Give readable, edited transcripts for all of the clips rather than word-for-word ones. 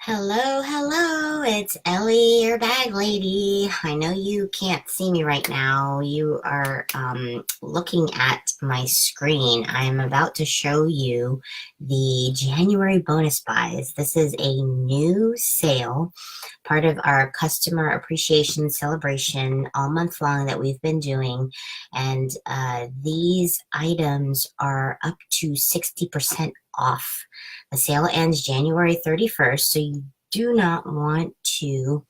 Hello, hello, it's Ellie, your bag lady. I know you can't see me right now. You are looking at my screen. I'm about to show you the January bonus buys. This is a new sale, part of our customer appreciation celebration all month long that we've been doing. And these items are up to 60% off. The sale ends January 31st, so you do not want to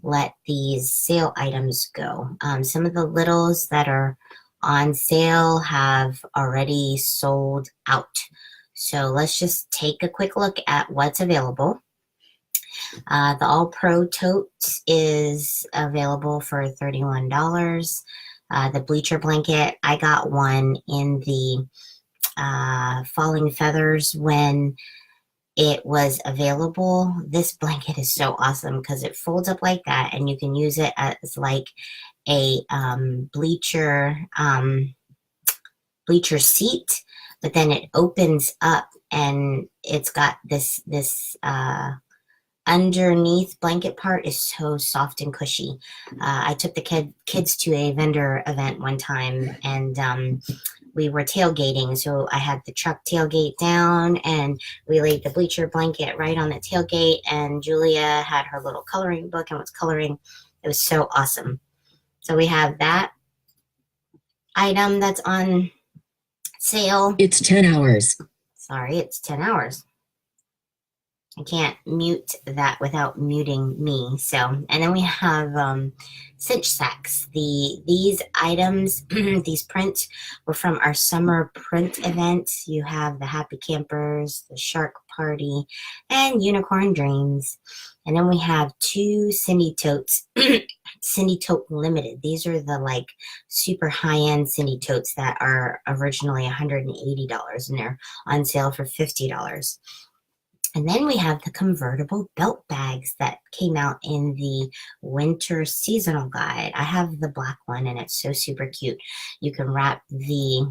let these sale items go. Some of the littles that are on sale have already sold out. So let's just take a quick look at what's available. The All Pro Tote is available for $31. The Bleacher Blanket, I got one in the Falling Feathers when it was available. This blanket is so awesome because it folds up like that and you can use it as like a bleacher seat, but then it opens up and it's got this underneath blanket part is so soft and cushy. I took the kids to a vendor event one time, and we were tailgating, so I had the truck tailgate down, and we laid the bleacher blanket right on the tailgate, and Julia had her little coloring book and was coloring. It was so awesome. So we have that item that's on sale. It's 10 hours. Sorry, it's 10 hours. I can't mute that without muting me. So, and then we have cinch sacks. These items, these prints were from our summer print event. You have the Happy Campers, the Shark Party, and Unicorn Dreams. And then we have two Cindy Totes, Cindy Tote Limited. These are the like super high-end Cindy Totes that are originally $180 and they're on sale for $50. And then we have the convertible belt bags that came out in the winter seasonal guide. I have the black one and it's so super cute. You can wrap the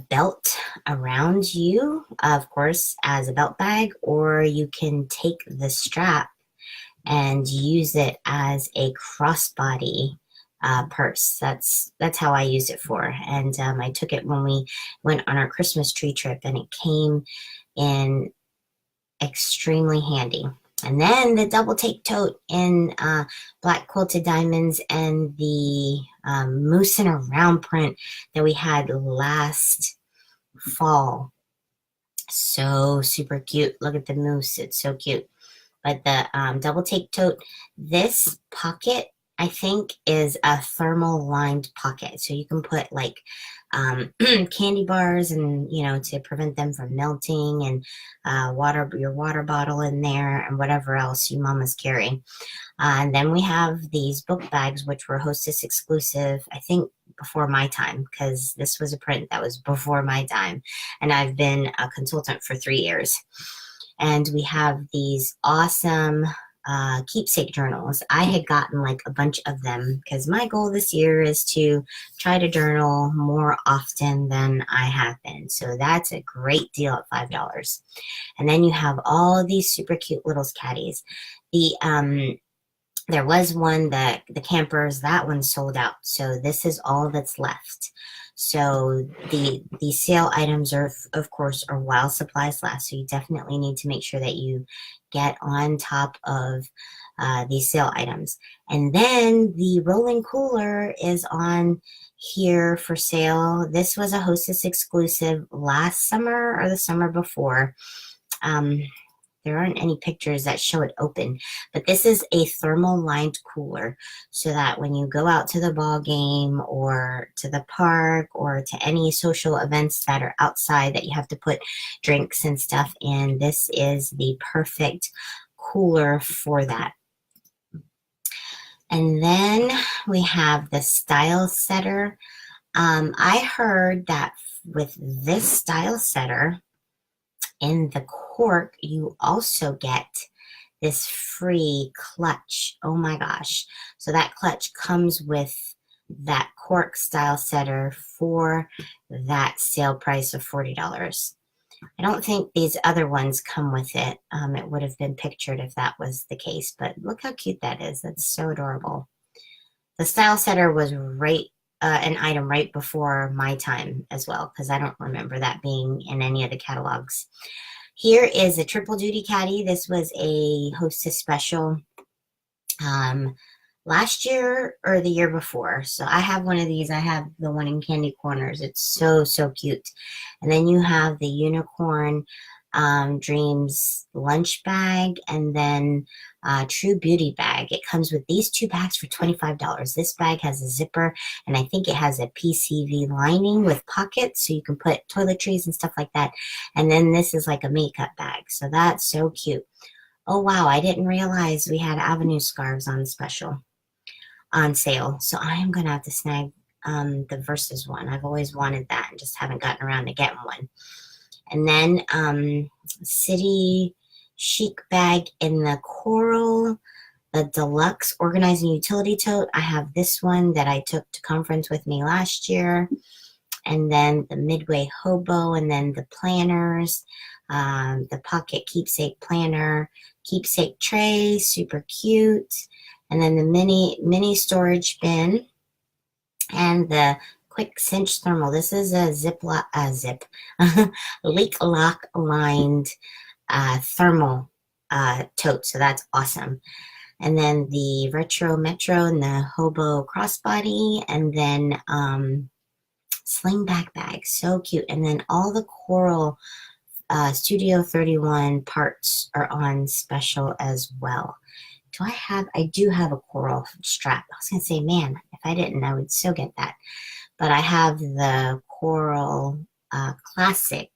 belt around you, of course, as a belt bag, or you can take the strap and use it as a crossbody purse. That's how I used it for. And I took it when we went on our Christmas tree trip, and it came in extremely handy. And then the double take tote in black quilted diamonds and the moose in a round print that we had last fall. So super cute. Look at the moose. It's so cute. But the double take tote, this pocket, I think, is a thermal lined pocket. So you can put like candy bars and, to prevent them from melting, and your water bottle in there, and whatever else you mamas carry. And then we have these book bags, which were Hostess exclusive, I think before my time, because this was a print that was before my time. And I've been a consultant for 3 years. And we have these awesome keepsake journals. I had gotten like a bunch of them because my goal this year is to try to journal more often than I have been. So that's a great deal at $5. And then you have all of these super cute little caddies. There was one that the campers, that one sold out. So this is all that's left. So the sale items are, of course, are while supplies last. So you definitely need to make sure that you get on top of these sale items. And then the rolling cooler is on here for sale. This was a Hostess exclusive last summer or the summer before. There aren't any pictures that show it open, but this is a thermal lined cooler so that when you go out to the ball game or to the park or to any social events that are outside that you have to put drinks and stuff in, this is the perfect cooler for that. And then we have the style setter. I heard that with this style setter, in the cork, you also get this free clutch. Oh my gosh. So that clutch comes with that cork style setter for that sale price of $40. I don't think these other ones come with it. It would have been pictured if that was the case, but look how cute that is. That's so adorable. The Style Setter was an item right before my time as well, because I don't remember that being in any of the catalogs. Here is a Triple Duty Caddy. This was a Hostess special last year or the year before. So I have one of these. I have the one in Candy Corners. It's so, so cute. And then you have the Unicorn Dreams lunch bag, and then True Beauty bag. It comes with these two bags for $25. This bag has a zipper, and I think it has a PCV lining with pockets, so you can put toiletries and stuff like that. And then this is like a makeup bag, so that's so cute. Oh wow, I didn't realize we had Avenue scarves on sale. So I am gonna have to snag the Versus one. I've always wanted that and just haven't gotten around to getting one. And then City Chic bag in the coral, the deluxe organizing utility tote. I have this one that I took to conference with me last year. And then the Midway Hobo, and then the planners, the pocket keepsake planner, keepsake tray, super cute. And then the mini storage bin, and the quick cinch thermal. This is a leak lock lined thermal tote, so that's awesome. And then the retro metro and the hobo crossbody, and then slingback bag, so cute. And then all the coral Studio 31 parts are on special as well. I do have a coral strap. I was going to say, man, if I didn't, I would still get that. But I have the coral classic.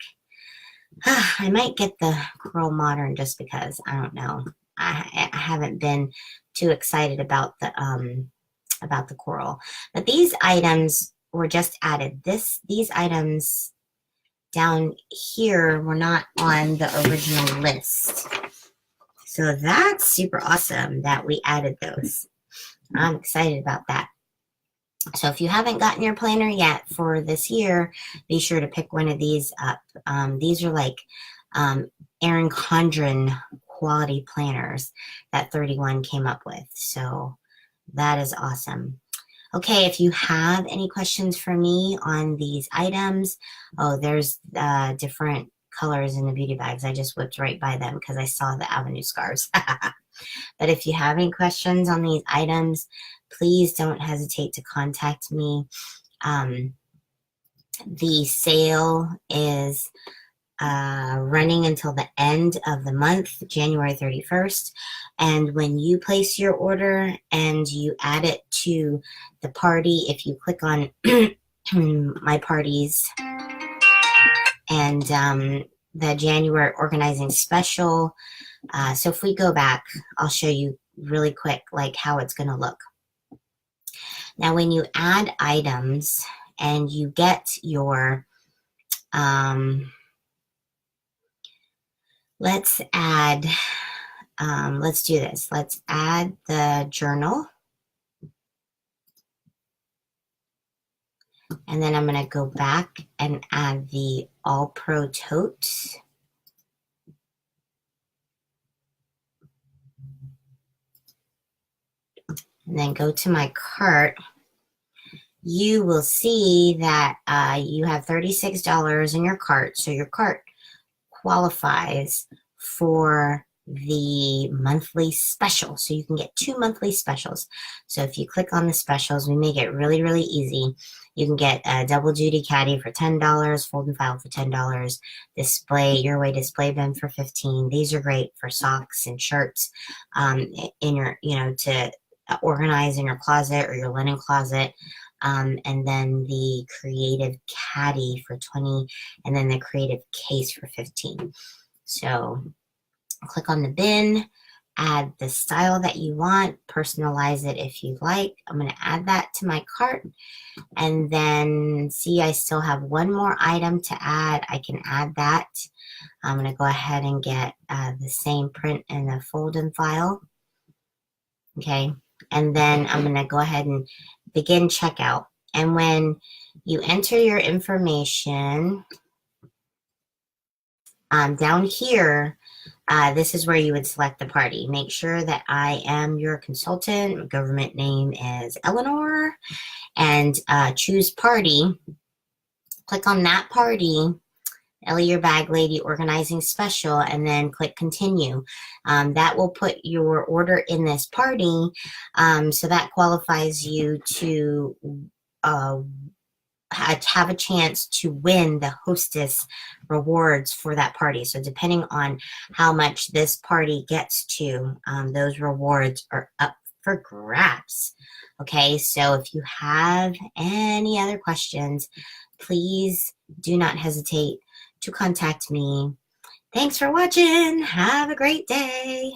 I might get the coral modern just because, I don't know. I haven't been too excited about the coral. But these items were just added. These items down here were not on the original list. So that's super awesome that we added those. I'm excited about that. So if you haven't gotten your planner yet for this year, be sure to pick one of these up. These are like Erin Condren quality planners that 31 came up with. So that is awesome. Okay, if you have any questions for me on these items, there's different colors in the beauty bags. I just whipped right by them because I saw the Avenue scarves. But if you have any questions on these items, please don't hesitate to contact me. The sale is running until the end of the month, January 31st. And when you place your order and you add it to the party, if you click on my parties and the January organizing special, so if we go back, I'll show you really quick like how it's going to look. Now when you add items and you get your let's do this. Let's add the journal. And then I'm going to go back and add the All Pro tote. And then go to my cart. You will see that you have $36 in your cart. So your cart qualifies for the monthly special. So you can get 2 monthly specials. So if you click on the specials, we make it really, really easy. You can get a double duty caddy for $10, fold and file for $10, Your Way display bin for $15. These are great for socks and shirts in your, to organize in your closet or your linen closet. And then the creative caddy for $20, and then the creative case for $15. So click on the bin, add the style that you want, personalize it if you like. I'm going to add that to my cart, and then see I still have one more item to add. I can add that. I'm going to go ahead and get the same print and the fold and file. Okay, and then I'm going to go ahead and begin checkout. And when you enter your information, Down here, this is where you would select the party. Make sure that I am your consultant. Government name is Eleanor, and choose party. Click on that party, Ellie Your Bag Lady Organizing Special, and then click continue. That will put your order in this party, so that qualifies you to have a chance to win the hostess rewards for that party. So depending on how much this party gets to, those rewards are up for grabs. Okay, so if you have any other questions, please do not hesitate to contact me. Thanks for watching. Have a great day.